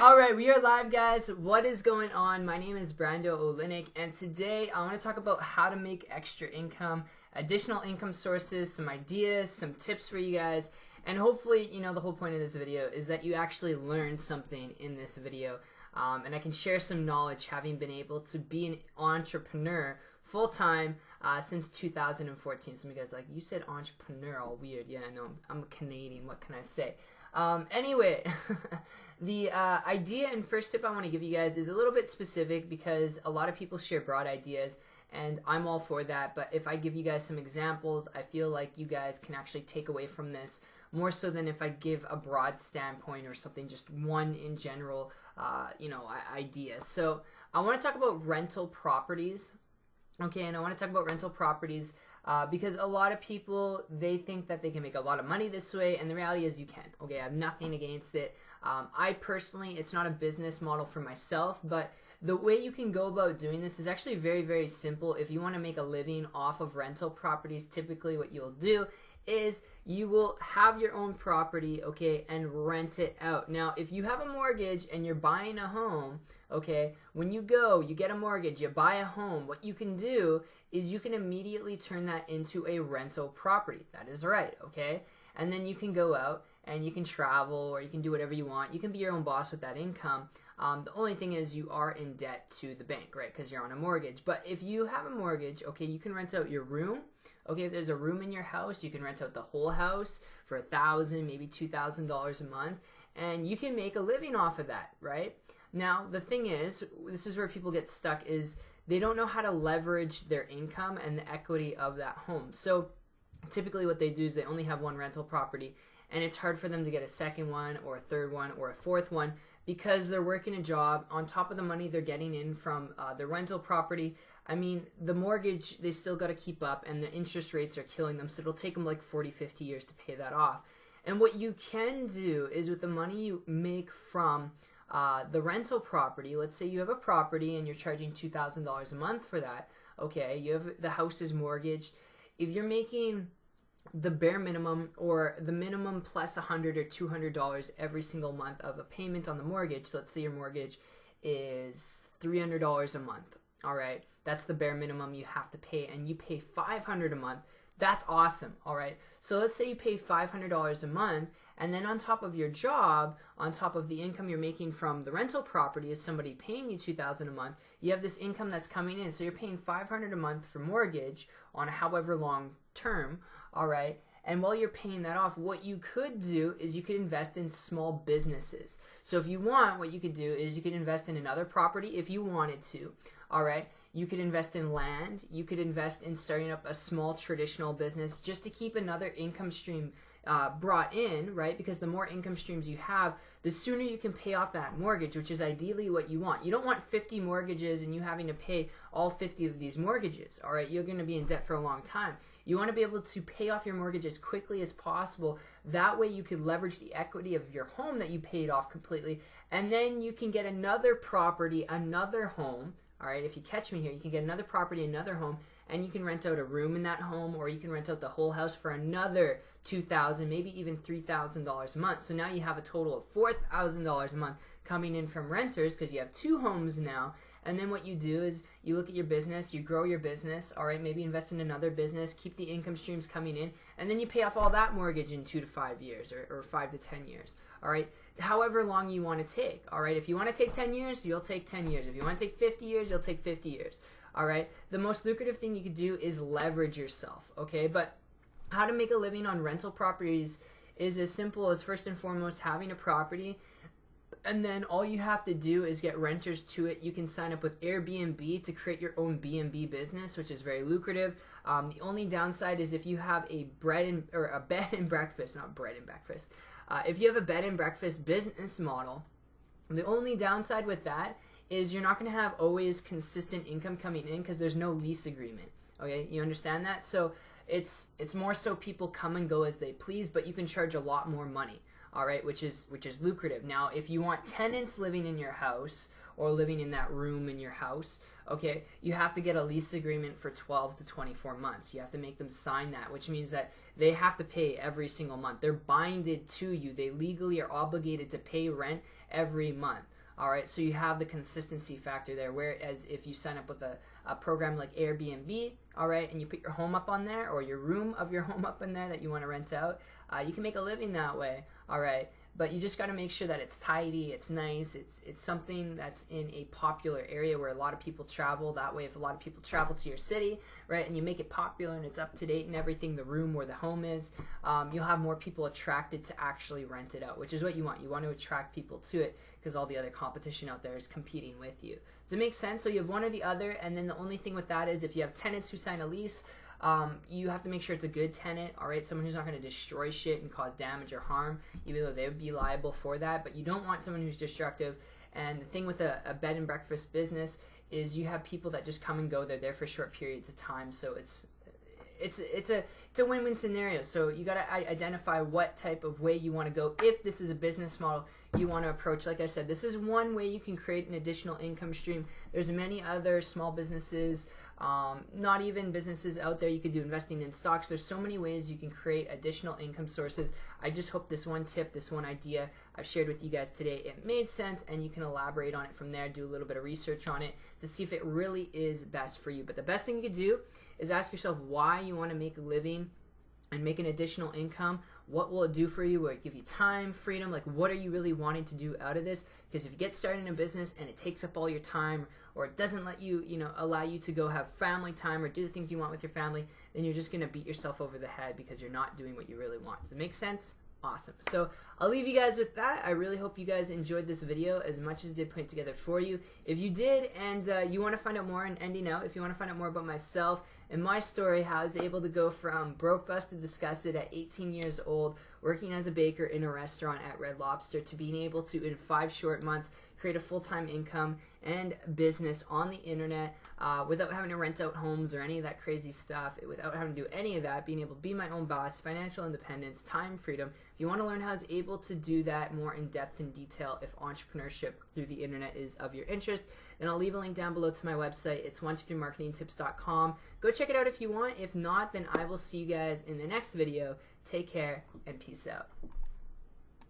Alright, we are live, guys. What is going on? My name is Brando Olinik, and today I want to talk about how to make extra income, additional income sources, some ideas, some tips for you guys, and hopefully, the whole point of this video is that you actually learn something in this video, and I can share some knowledge having been able to be an entrepreneur full-time since 2014. Some of you guys are like, you said entrepreneur, all weird. Yeah, I know, I'm Canadian, what can I say? Anyway, the idea and first tip I want to give you guys is a little bit specific because a lot of people share broad ideas and I'm all for that, but if I give you guys some examples, I feel like you guys can actually take away from this more so than if I give a broad standpoint or something, just one in general, idea. So I want to talk about rental properties. Okay, and I want to talk about rental properties because a lot of people, they think that they can make a lot of money this way, and the reality is you can. Okay, I have nothing against it. I personally, it's not a business model for myself, but the way you can go about doing this is actually very, very simple. If you want to make a living off of rental properties, typically what you'll do is you will have your own property, okay, and rent it out. Now, if you have a mortgage and you're buying a home, okay, when you get a mortgage, you buy a home, what you can do is you can immediately turn that into a rental property. That is right, okay? And then you can go out and you can travel or you can do whatever you want. You can be your own boss with that income. The only thing is you are in debt to the bank, right? Because you're on a mortgage. But if you have a mortgage, okay, you can rent out your room. Okay, if there's a room in your house, you can rent out the whole house for $1,000, maybe $2,000 a month, and you can make a living off of that, right? Now, the thing is, this is where people get stuck, is they don't know how to leverage their income and the equity of that home. So typically what they do is they only have one rental property, and it's hard for them to get a second one or a third one or a fourth one because they're working a job on top of the money they're getting in from the rental property. I mean, the mortgage, they still got to keep up, and the interest rates are killing them, so it'll take them like 40, 50 years to pay that off. And what you can do is with the money you make from the rental property, let's say you have a property and you're charging $2,000 a month for that, okay, you have the house is mortgaged. If you're making the bare minimum or the minimum plus $100 or $200 every single month of a payment on the mortgage, so let's say your mortgage is $300 a month. All right, that's the bare minimum you have to pay, and you pay $500 a month. That's awesome. All right, so let's say you pay $500 a month, and then on top of your job, on top of the income you're making from the rental property, is somebody paying you $2,000 a month. You have this income that's coming in, so you're paying $500 a month for mortgage on a however long term. All right. And while you're paying that off, what you could do is you could invest in small businesses. So if you want, what you could do is you could invest in another property if you wanted to. All right. You could invest in land. You could invest in starting up a small traditional business just to keep another income stream brought in, right? Because the more income streams you have, the sooner you can pay off that mortgage, which is ideally what you want. You don't want 50 mortgages and you having to pay all 50 of these mortgages, all right? You're going to be in debt for a long time. You want to be able to pay off your mortgage as quickly as possible. That way you could leverage the equity of your home that you paid off completely, and then you can get another property, another home, all right? If you catch me here, you can get another property, another home, and you can rent out a room in that home, or you can rent out the whole house for another $2,000, maybe even $3,000 a month. So now you have a total of $4,000 a month coming in from renters because you have two homes now. And then what you do is you look at your business, you grow your business, all right, maybe invest in another business, keep the income streams coming in, and then you pay off all that mortgage in 2 to 5 years or 5 to 10 years, all right, however long you want to take, all right. If you want to take 10 years, you'll take 10 years. If you want to take 50 years, you'll take 50 years, all right. The most lucrative thing you could do is leverage yourself, okay, but how to make a living on rental properties is as simple as, first and foremost, having a property, and then all you have to do is get renters to it. You can sign up with Airbnb to create your own B&B business, which is very lucrative. The only downside is if you have a bed and breakfast, not bread and breakfast. If you have a bed and breakfast business model, the only downside with that is you're not going to have always consistent income coming in because there's no lease agreement. Okay, you understand that? So it's more so people come and go as they please, but you can charge a lot more money. all right, which is lucrative. Now, if you want tenants living in your house or living in that room in your house, okay, you have to get a lease agreement for 12 to 24 months. You have to make them sign that, which means that they have to pay every single month. They're binded to you. They legally are obligated to pay rent every month. All right, so you have the consistency factor there, whereas if you sign up with a program like Airbnb, all right, and you put your home up on there, or your room of your home up in there that you want to rent out, you can make a living that way, all right. But you just got to make sure that it's tidy, it's nice, it's something that's in a popular area where a lot of people travel. That way, if a lot of people travel to your city, right, and you make it popular and it's up to date and everything, the room where the home is, you'll have more people attracted to actually rent it out, which is what you want. You want to attract people to it because all the other competition out there is competing with you. Does it make sense? So you have one or the other, and then the only thing with that is if you have tenants who sign a lease, you have to make sure it's a good tenant, all right, someone who's not going to destroy shit and cause damage or harm, even though they would be liable for that. But you don't want someone who's destructive. And the thing with a bed and breakfast business is you have people that just come and go. They're there for short periods of time, so it's a win-win scenario. So you got to identify what type of way you want to go. If this is a business model you want to approach, like I said, this is one way you can create an additional income stream. There's many other small businesses, not even businesses out there. You could do investing in stocks. There's so many ways you can create additional income sources. I just hope this one tip, this one idea I've shared with you guys today, it made sense, and you can elaborate on it from there, do a little bit of research on it to see if it really is best for you. But the best thing you could do is ask yourself why you want to make a living and make an additional income. What will it do for you? Will it give you time, freedom? Like, what are you really wanting to do out of this? Because if you get started in a business and it takes up all your time, or it doesn't let you, allow you to go have family time or do the things you want with your family, then you're just going to beat yourself over the head because you're not doing what you really want. Does it make sense? Awesome. So I'll leave you guys with that. I really hope you guys enjoyed this video as much as I did put it together for you. If you did, and you want to find out more and ending out, if you want to find out more about myself and my story, how I was able to go from broke, busted, disgusted at 18 years old, working as a baker in a restaurant at Red Lobster, to being able to, in 5 short months, create a full-time income and business on the internet without having to rent out homes or any of that crazy stuff, without having to do any of that, being able to be my own boss, financial independence, time freedom. If you want to learn how I was able to do that more in depth and detail, if entrepreneurship through the internet is of your interest, then I'll leave a link down below to my website. It's 123marketingtips.com. Go check it out if you want. If not, then I will see you guys in the next video. Take care and peace out.